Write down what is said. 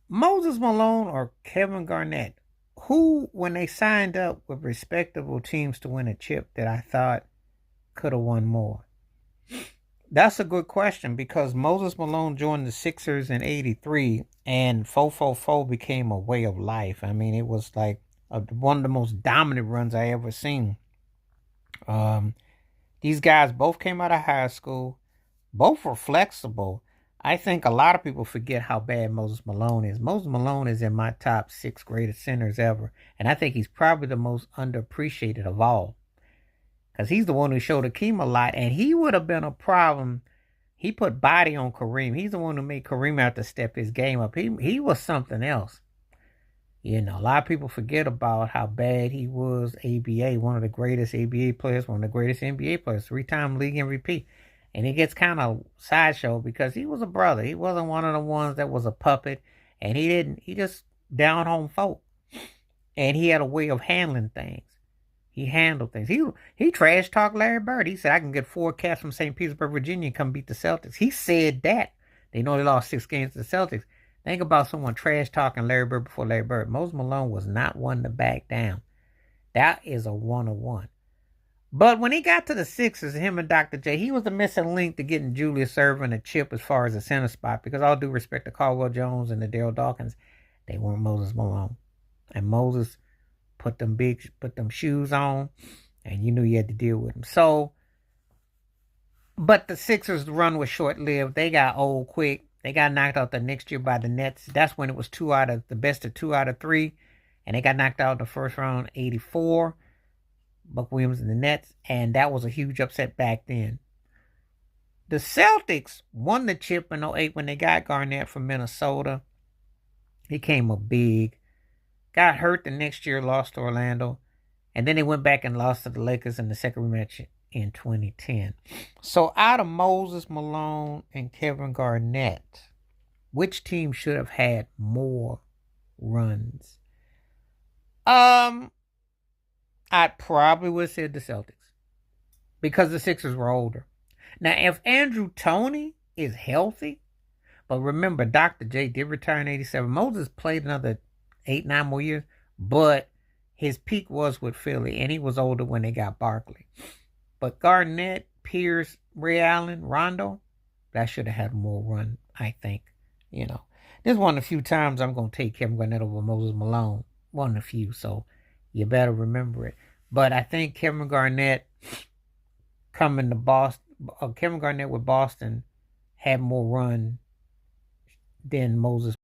Moses Malone or Kevin Garnett, who, when they signed up with respectable teams to win a chip, that I thought could have won more? That's a good question because Moses Malone joined the Sixers in '83, and 444 became a way of life. I mean, it was like one of the most dominant runs I ever seen. Um, these guys both came out of high school, both were flexible. I think a lot of people forget how bad Moses Malone is. Moses Malone is in my top six greatest centers ever, and I think he's probably the most underappreciated of all because he's the one who showed Akeem a lot, and he would have been a problem. He put body on Kareem. He's the one who made Kareem have to step his game up. He was something else. You know, a lot of people forget about how bad he was. ABA, one of the greatest ABA players, one of the greatest NBA players, three-time league MVP. And he gets kind of sideshow because he was a brother. He wasn't one of the ones that was a puppet, and he just down home folk. And he had a way of handling things. He handled things. He trash talked Larry Bird. He said, "I can get 4 cats from St. Petersburg, Virginia, and come beat the Celtics." He said that. They know they lost 6 games to the Celtics. Think about someone trash talking Larry Bird before Larry Bird. Moses Malone was not one to back down. That is a 101. But when he got to the Sixers, him and Dr. J, he was the missing link to getting Julius Erving a chip as far as the center spot. Because all due respect to Caldwell Jones and the Daryl Dawkins, they weren't Moses Malone. And Moses put them shoes on, and you knew you had to deal with them. So, but the Sixers' run was short lived. They got old quick. They got knocked out the next year by the Nets. That's when it was the best of 2 out of 3, and they got knocked out in the first round, '84. Buck Williams and the Nets, and that was a huge upset back then. The Celtics won the chip in '08 when they got Garnett from Minnesota. He came up big. Got hurt the next year, lost to Orlando. And then they went back and lost to the Lakers in the second rematch in 2010. So out of Moses Malone and Kevin Garnett, which team should have had more runs? I probably would have said the Celtics because the Sixers were older. Now, if Andrew Toney is healthy, but remember, Dr. J did retire in '87. Moses played another 8, 9 more years, but his peak was with Philly, and he was older when they got Barkley. But Garnett, Pierce, Ray Allen, Rondo, that should have had more run, I think. You know, this is one of the few times I'm going to take Kevin Garnett over Moses Malone. One of the few, so you better remember it. But I think Kevin Garnett coming to Boston, Kevin Garnett with Boston had more run than Moses